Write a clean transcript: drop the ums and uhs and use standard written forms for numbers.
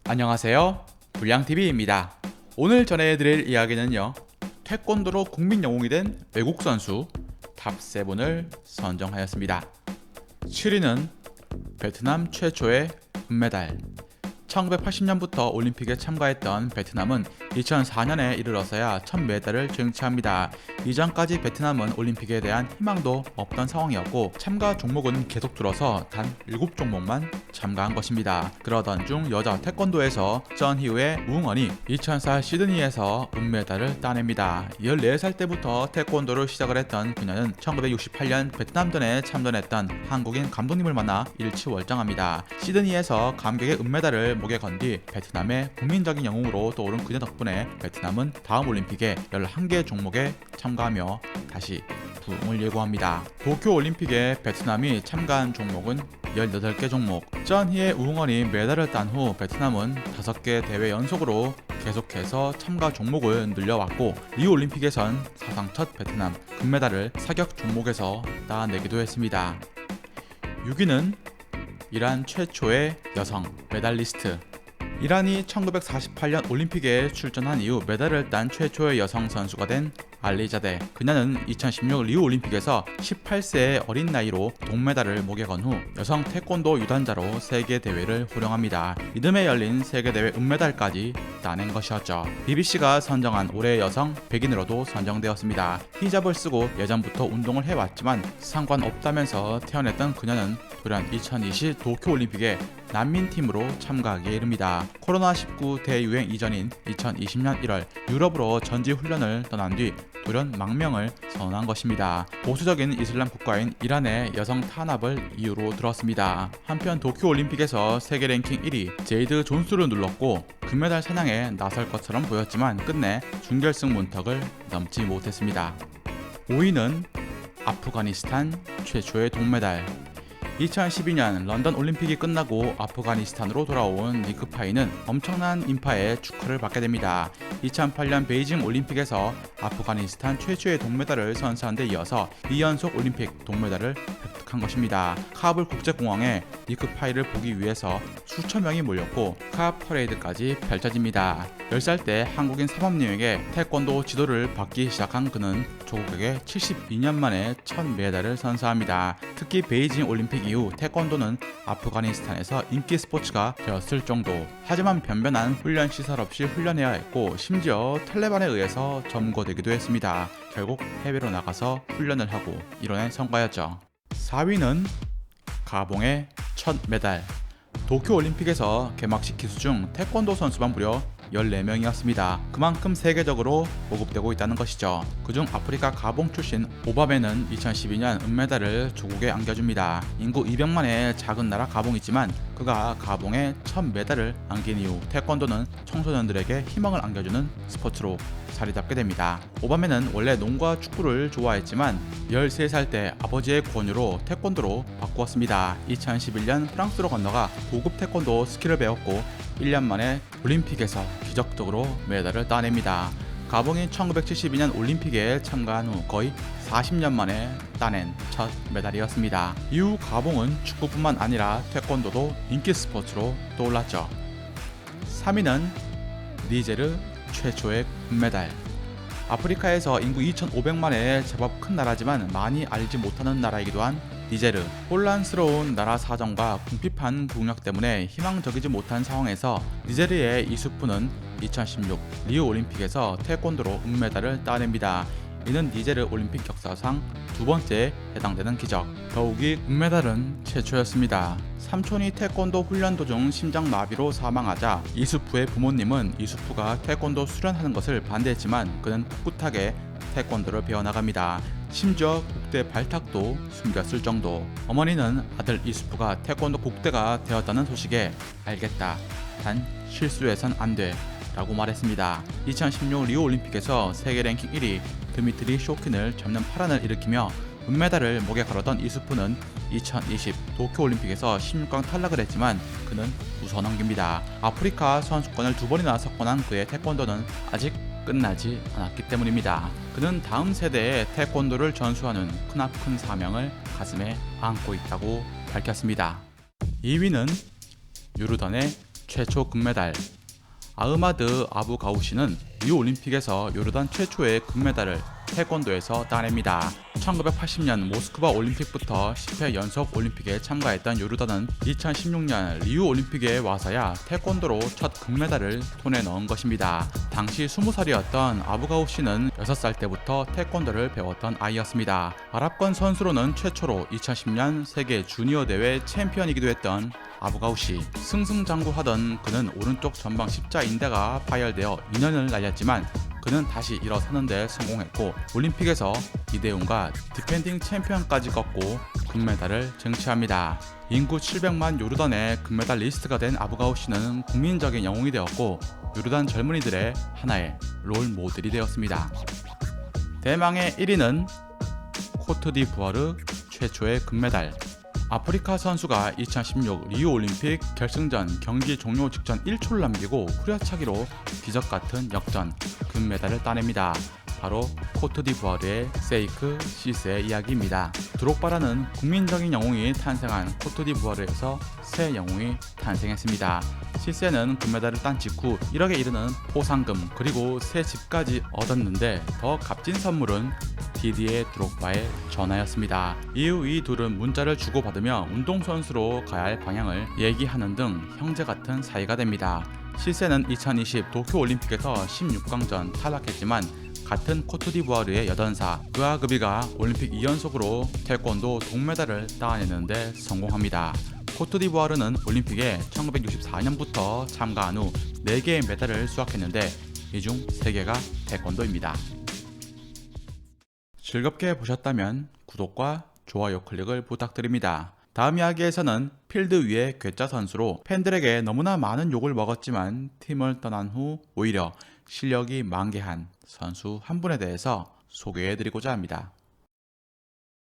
안녕하세요, 불량TV입니다. 오늘 전해드릴 이야기는요, 태권도로 국민 영웅이 된 외국 선수 탑7을 선정하였습니다. 7위는 베트남 최초의 금메달. 1980년부터 올림픽에 참가했던 베트남은 2004년에 이르러서야 첫 메달을 쟁취합니다. 이전까지 베트남은 올림픽에 대한 희망도 없던 상황이었고 참가 종목은 계속 줄어서 단 7종목만 참가한 것입니다. 그러던 중 여자 태권도에서 전희우의 우응원이 2004 시드니에서 은메달을 따냅니다. 14살 때부터 태권도를 시작을 했던 그녀는 1968년 베트남전에 참전했던 한국인 감독님을 만나 일치월장합니다. 시드니에서 감격의 은메달을 목에 건 뒤 베트남의 국민적인 영웅으로 떠오른 그녀 덕분에 베트남은 다음 올림픽에 11개 종목에 참가하며 다시 부흥을 예고합니다. 도쿄올림픽에 베트남이 참가한 종목은 18개 종목. 전희의 우응원이 메달을 딴 후 베트남은 5개 대회 연속으로 계속해서 참가 종목을 늘려왔고 리우올림픽에선 사상 첫 베트남 금메달을 사격 종목에서 따내기도 했습니다. 6위는 이란 최초의 여성 메달리스트. 이란이 1948년 올림픽에 출전한 이후 메달을 딴 최초의 여성 선수가 된 알리자데. 그녀는 2016 리우 올림픽에서 18세의 어린 나이로 동메달을 목에 건 후 여성 태권도 유단자로 세계 대회를 호령합니다. 이듬해 열린 세계 대회 은메달까지 따낸 것이었죠. BBC가 선정한 올해의 여성 백인으로도 선정되었습니다. 히잡을 쓰고 예전부터 운동을 해왔지만 상관없다면서 태어났던 그녀는 돌연 2020 도쿄올림픽에 난민팀으로 참가하기에 이릅니다. 코로나19 대유행 이전인 2020년 1월 유럽으로 전지훈련을 떠난 뒤 돌연 망명을 선언한 것입니다. 보수적인 이슬람 국가인 이란의 여성 탄압을 이유로 들었습니다. 한편 도쿄올림픽에서 세계 랭킹 1위 제이드 존스를 눌렀고 금메달 사냥에 나설 것처럼 보였지만 끝내 준결승 문턱을 넘지 못했습니다. 5위는 아프가니스탄 최초의 동메달. 2012년 런던 올림픽이 끝나고 아프가니스탄으로 돌아온 니크 파이는 엄청난 인파의 축하를 받게 됩니다. 2008년 베이징 올림픽에서 아프가니스탄 최초의 동메달을 선사한 데 이어서 2연속 올림픽 동메달을 획득한 것입니다. 카불 국제공항에 니크 파이를 보기 위해서 수천 명이 몰렸고 카 퍼레이드까지 펼쳐집니다. 10살 때 한국인 사범님에게 태권도 지도를 받기 시작한 그는 조국에게 72년 만에 첫 메달을 선사합니다. 특히 베이징 올림픽 이후 태권도는 아프가니스탄에서 인기 스포츠가 되었을 정도. 하지만 변변한 훈련 시설 없이 훈련해야 했고 심지어 탈레반에 의해서 점거되기도 했습니다. 결국 해외로 나가서 훈련을 하고 이뤄낸 성과였죠. 4위는 가봉의 첫 메달. 도쿄올림픽에서 개막식 기수 중 태권도 선수만 무려 14명이었습니다. 그만큼 세계적으로 보급되고 있다는 것이죠. 그중 아프리카 가봉 출신 오바베는 2012년 은메달을 조국에 안겨줍니다. 인구 200만의 작은 나라 가봉이지만 그가 가봉에 첫 메달을 안긴 이후 태권도는 청소년들에게 희망을 안겨주는 스포츠로 자리 잡게 됩니다. 오바메는 원래 농구와 축구를 좋아했지만 13살 때 아버지의 권유로 태권도로 바꾸었습니다. 2011년 프랑스로 건너가 고급 태권도 스킬을 배웠고 1년 만에 올림픽에서 기적적으로 메달을 따냅니다. 가봉이 1972년 올림픽에 참가한 후 거의 40년 만에 따낸 첫 메달이었습니다. 이후 가봉은 축구뿐만 아니라 태권도도 인기 스포츠로 떠올랐죠. 3위는 니제르 최초의 금메달. 아프리카에서 인구 2,500만의 제법 큰 나라지만 많이 알지 못하는 나라이기도 한 니제르. 혼란스러운 나라 사정과 궁핍한 국력 때문에 희망적이지 못한 상황에서 니제르의 이수푸는 2016 리우 올림픽에서 태권도로 은메달을 따냅니다. 이는 니제르 올림픽 역사상 두 번째에 해당되는 기적. 더욱이 은메달은 최초였습니다. 삼촌이 태권도 훈련 도중 심장마비로 사망하자 이수푸의 부모님은 이수푸가 태권도 수련하는 것을 반대했지만 그는 꿋꿋하게 태권도를 배워나갑니다. 심지어 국대 발탁도 숨겼을 정도. 어머니는 아들 이수푸가 태권도 국대가 되었다는 소식에 알겠다. 단 실수해선 안 돼. 라고 말했습니다. 2016 리우 올림픽에서 세계 랭킹 1위 드미트리 쇼킨을 잡는 파란을 일으키며 은메달을 목에 걸었던 이수푸는 2020 도쿄올림픽에서 16강 탈락을 했지만 그는 웃어넘깁니다. 아프리카 선수권을 2번이나 석권한 그의 태권도는 아직 끝나지 않았기 때문입니다. 그는 다음 세대의 태권도를 전수하는 크나큰 사명을 가슴에 안고 있다고 밝혔습니다. 2위는 유르던의 최초 금메달. 아흐마드 아부 가우시는 리우 올림픽에서 요르단 최초의 금메달을 태권도에서 따냅니다. 1980년 모스크바 올림픽부터 10회 연속 올림픽에 참가했던 요르단은 2016년 리우 올림픽에 와서야 태권도로 첫 금메달을 손에 넣은 것입니다. 당시 20살이었던 아부가우 씨는 6살 때부터 태권도를 배웠던 아이였습니다. 아랍권 선수로는 최초로 2010년 세계 주니어 대회 챔피언이기도 했던 아부가우 씨. 승승장구하던 그는 오른쪽 전방 십자인대가 파열되어 2년을 날렸지만 그는 다시 일어서는 데 성공했고 올림픽에서 이대훈과 디펜딩 챔피언까지 꺾고 금메달을 쟁취합니다. 인구 700만 요르단의 금메달 리스트가 된 아부가우 씨는 국민적인 영웅이 되었고 요르단 젊은이들의 하나의 롤 모델이 되었습니다. 대망의 1위는 코트디부아르 최초의 금메달. 아프리카 선수가 2016 리우 올림픽 결승전 경기 종료 직전 1초를 남기고 후려차기로 기적같은 역전 금메달을 따냅니다. 바로 코트디부아르의 세이크 시스의 이야기입니다. 드록바라는 국민적인 영웅이 탄생한 코트디부아르에서 새 영웅이 탄생했습니다. 시스는 금메달을 딴 직후 1억에 이르는 포상금 그리고 새 집까지 얻었는데 더 값진 선물은 디디에 드록바의 전화였습니다. 이후 이 둘은 문자를 주고받으며 운동선수로 가야 할 방향을 얘기하는 등 형제같은 사이가 됩니다. 시세는 2020 도쿄올림픽에서 16강전 탈락했지만 같은 코트디부아르의 여전사 그아그비가 올림픽 2연속으로 태권도 동메달을 따내는데 성공합니다. 코트디부아르는 올림픽에 1964년부터 참가한 후 4개의 메달을 수확했는데 이 중 3개가 태권도입니다. 즐겁게 보셨다면 구독과 좋아요 클릭을 부탁드립니다. 다음 이야기에서는 필드 위의 괴짜 선수로 팬들에게 너무나 많은 욕을 먹었지만 팀을 떠난 후 오히려 실력이 만개한 선수 한 분에 대해서 소개해드리고자 합니다.